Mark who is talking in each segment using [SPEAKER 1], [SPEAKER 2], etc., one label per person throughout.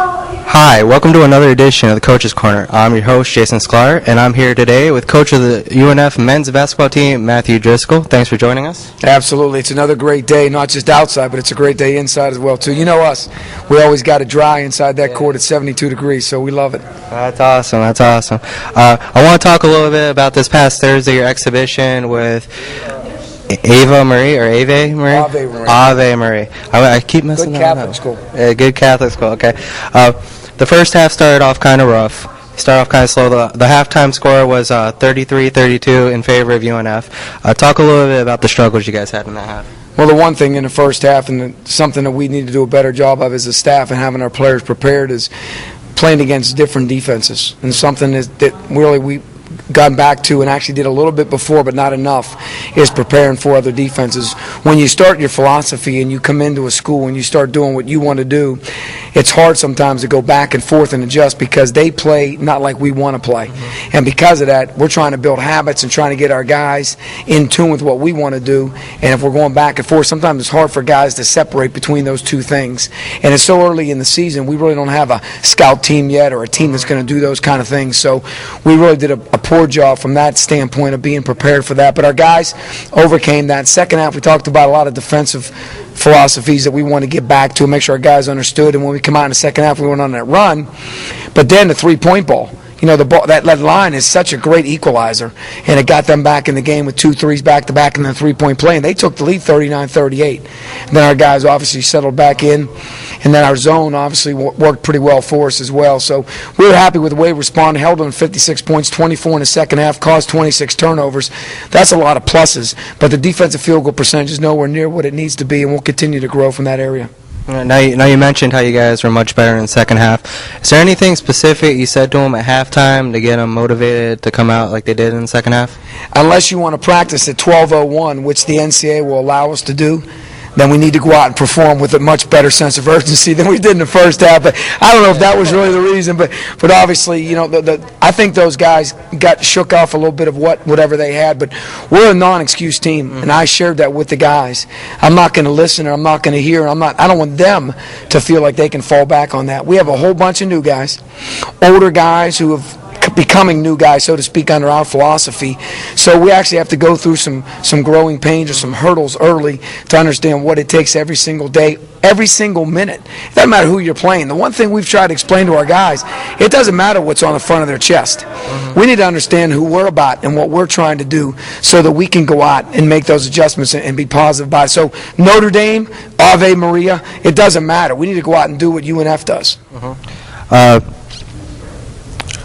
[SPEAKER 1] Hi, welcome to another edition of the Coach's Corner. I'm your host, Jason Sklar, and I'm here today with coach of the UNF men's basketball team, Matthew Driscoll. Thanks for joining us.
[SPEAKER 2] Absolutely. It's another great day, not just outside, but it's a great day inside as well, too. You know us. We always got it dry inside that court at 72 degrees, so we love it.
[SPEAKER 1] That's awesome. I want to talk a little bit about this past Thursday, your exhibition with Ave Marie.
[SPEAKER 2] Ave Marie.
[SPEAKER 1] Ave Marie. I keep messing that up.
[SPEAKER 2] Good Catholic school.
[SPEAKER 1] Yeah, good Catholic school, okay. The first half started off kind of rough. Started off kind of slow. The halftime score was 33-32 in favor of UNF. Talk a little bit about the struggles you guys had in that half.
[SPEAKER 2] Well, the one thing in the first half, and something that we need to do a better job of as a staff and having our players prepared, is playing against different defenses. And something that really we gotten back to and actually did a little bit before but not enough is preparing for other defenses. When you start your philosophy and you come into a school and you start doing what you want to do, it's hard sometimes to go back and forth and adjust because they play not like we want to play. Mm-hmm. And because of that, we're trying to build habits and trying to get our guys in tune with what we want to do. And if we're going back and forth, sometimes it's hard for guys to separate between those two things. And it's so early in the season, we really don't have a scout team yet or a team that's going to do those kind of things. So we really did a poor job from that standpoint of being prepared for that. But our guys overcame that. Second half, we talked about a lot of defensive philosophies that we want to get back to and make sure our guys understood. And when we come out in the second half, we went on that run. But then the three-point ball. You know, the ball, that line is such a great equalizer, and it got them back in the game with 2 threes back-to-back and then three-point play, and they took the lead 39-38. And then our guys obviously settled back in, and then our zone obviously worked pretty well for us as well. So we were happy with the way we responded, held on 56 points, 24 in the second half, caused 26 turnovers. That's a lot of pluses, but the defensive field goal percentage is nowhere near what it needs to be, and we'll continue to grow from that area.
[SPEAKER 1] Now you mentioned how you guys were much better in the second half. Is there anything specific you said to them at halftime to get them motivated to come out like they did in the second half?
[SPEAKER 2] Unless you want to practice at 12:01, which the NCAA will allow us to do, then we need to go out and perform with a much better sense of urgency than we did in the first half. But I don't know if that was really the reason. But obviously, you know, I think those guys got shook off a little bit of whatever they had. But we're a non-excuse team, and I shared that with the guys. I'm not going to listen or I'm not going to hear. I don't want them to feel like they can fall back on that. We have a whole bunch of new guys, older guys who have becoming new guys, so to speak, under our philosophy. So we actually have to go through some growing pains or some hurdles early to understand what it takes every single day, every single minute. It doesn't matter who you're playing. The one thing we've tried to explain to our guys, it doesn't matter what's on the front of their chest. Mm-hmm. We need to understand who we're about and what we're trying to do so that we can go out and make those adjustments and be positive about it. So Notre Dame, Ave Maria, it doesn't matter. We need to go out and do what UNF does.
[SPEAKER 1] Mm-hmm.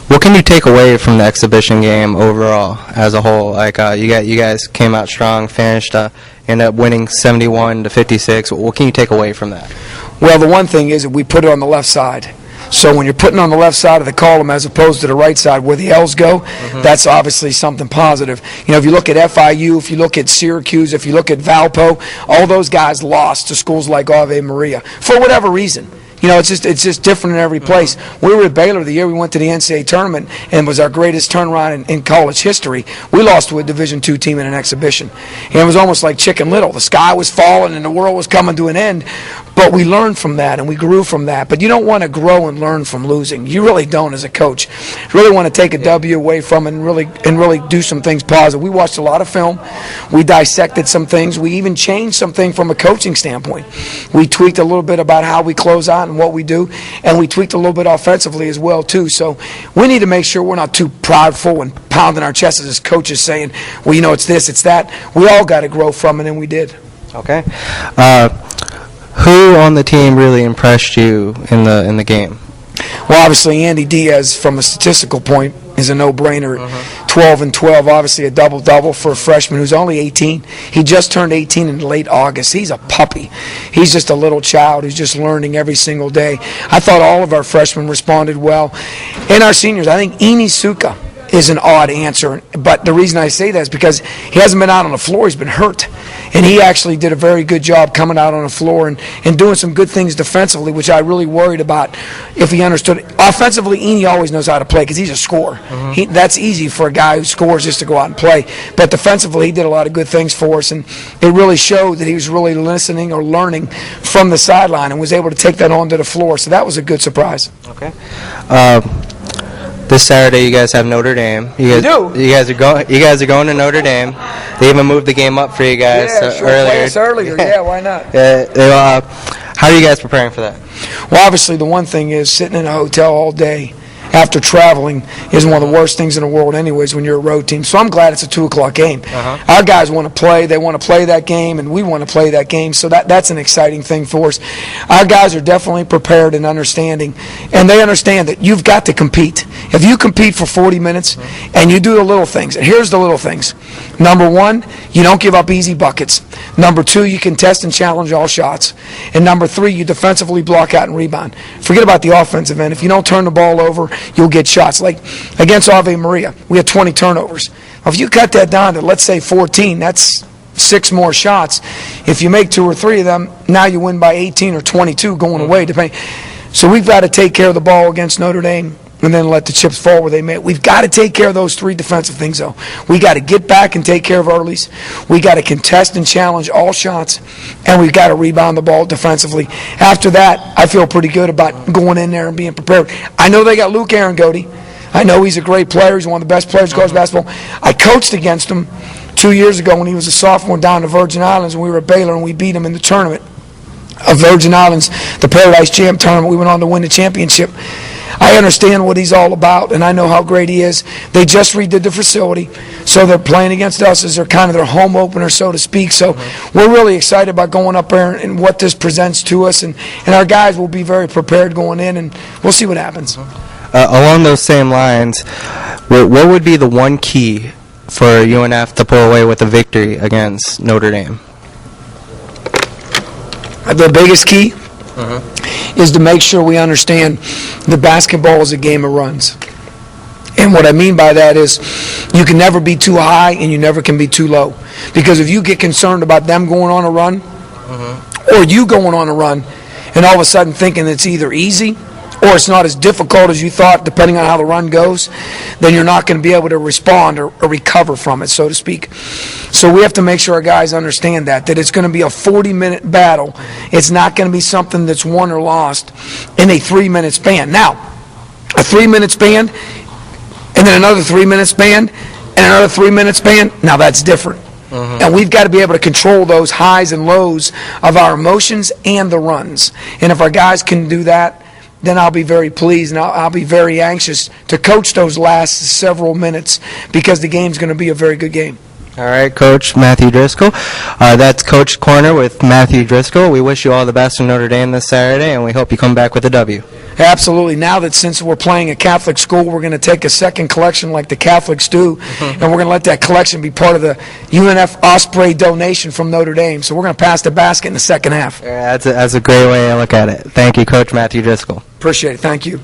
[SPEAKER 1] What can you take away from the exhibition game overall as a whole? Like you guys came out strong, finished, ended up winning 71-56. What can you take away from that?
[SPEAKER 2] Well, the one thing is that we put it on the left side. So when you're putting on the left side of the column as opposed to the right side where the L's go, that's obviously something positive. You know, if you look at FIU, if you look at Syracuse, if you look at Valpo, all those guys lost to schools like Ave Maria for whatever reason. You know, it's just different in every place. We were at Baylor the year we went to the NCAA tournament and it was our greatest turnaround in college history. We lost to a Division II team in an exhibition. And it was almost like Chicken Little. The sky was falling and the world was coming to an end. But we learned from that and we grew from that. But you don't want to grow and learn from losing. You really don't as a coach. You really want to take a W away from it and really do some things positive. We watched a lot of film. We dissected some things. We even changed something from a coaching standpoint. We tweaked a little bit about how we close out and what we do, and we tweaked a little bit offensively as well too. So we need to make sure we're not too proudful and pounding our chests as coaches saying, well, you know, it's this, it's that. We all got to grow from it, and we did.
[SPEAKER 1] Okay. Who on the team really impressed you in the game?
[SPEAKER 2] Well, obviously Andy Diaz, from a statistical point, is a no-brainer. 12 and 12, obviously a double-double for a freshman who's only 18. He just turned 18 in late August. He's a puppy. He's just a little child who's just learning every single day. I thought all of our freshmen responded well. And our seniors, I think Eni Suka is an odd answer. But the reason I say that is because he hasn't been out on the floor. He's been hurt. And he actually did a very good job coming out on the floor and doing some good things defensively, which I really worried about if he understood it. Offensively, Eni always knows how to play because he's a scorer. That's easy for a guy who scores just to go out and play. But defensively, he did a lot of good things for us, and it really showed that he was really listening or learning from the sideline and was able to take that onto the floor. So that was a good surprise.
[SPEAKER 1] Okay. This Saturday, you guys have Notre Dame. You guys are going to Notre Dame. They even moved the game up for you guys
[SPEAKER 2] earlier. Yeah, why not?
[SPEAKER 1] How are you guys preparing for that?
[SPEAKER 2] Well, obviously, the one thing is sitting in a hotel all day after traveling is one of the worst things in the world anyways when you're a road team. So I'm glad it's a 2 o'clock game. Our guys want to play. They want to play that game, and we want to play that game. So that's an exciting thing for us. Our guys are definitely prepared and understanding, and they understand that you've got to compete. If you compete for 40 minutes and you do the little things, and here's the little things. Number one, you don't give up easy buckets. Number two, you contest and challenge all shots. And number three, you defensively block out and rebound. Forget about the offensive end. If you don't turn the ball over, you'll get shots. Like against Ave Maria, we had 20 turnovers. Well, if you cut that down to, let's say, 14, that's 6 more shots. If you make 2 or 3 of them, now you win by 18 or 22 going away. Depending. So we've got to take care of the ball against Notre Dame and then let the chips fall where they may. We've got to take care of those 3 defensive things, though. We got to get back and take care of earlies. We got to contest and challenge all shots, and we've got to rebound the ball defensively. After that, I feel pretty good about going in there and being prepared. I know they got Luke Arangodi. I know he's a great player. He's one of the best players in college basketball. I coached against him 2 years ago when he was a sophomore down the Virgin Islands, and we were at Baylor, and we beat him in the tournament of Virgin Islands, the Paradise Champ tournament. We went on to win the championship. I understand what he's all about, and I know how great he is. They just redid the facility, so they're playing against us as their home opener, so to speak. So we're really excited about going up there and what this presents to us, and our guys will be very prepared going in, and we'll see what happens.
[SPEAKER 1] Along those same lines, what would be the one key for UNF to pull away with a victory against Notre Dame?
[SPEAKER 2] The biggest key is to make sure we understand that basketball is a game of runs. And what I mean by that is you can never be too high and you never can be too low. Because if you get concerned about them going on a run or you going on a run and all of a sudden thinking it's either easy or it's not as difficult as you thought, depending on how the run goes, then you're not going to be able to respond or recover from it, so to speak. So we have to make sure our guys understand that it's going to be a 40-minute battle. It's not going to be something that's won or lost in a 3-minute span. Now, a 3-minute span, and then another 3-minute span, and another 3-minute span, now that's different. And we've got to be able to control those highs and lows of our emotions and the runs. And if our guys can do that, then I'll be very pleased, and I'll be very anxious to coach those last several minutes because the game's going to be a very good game.
[SPEAKER 1] All right, Coach Matthew Driscoll. That's Coach Corner with Matthew Driscoll. We wish you all the best in Notre Dame this Saturday, and we hope you come back with a W.
[SPEAKER 2] Absolutely. Now that since we're playing a Catholic school, we're going to take a second collection like the Catholics do, and we're going to let that collection be part of the UNF Osprey donation from Notre Dame. So we're going to pass the basket in the second half.
[SPEAKER 1] Yeah, that's a great way to look at it. Thank you, Coach Matthew Driscoll.
[SPEAKER 2] Appreciate it. Thank you.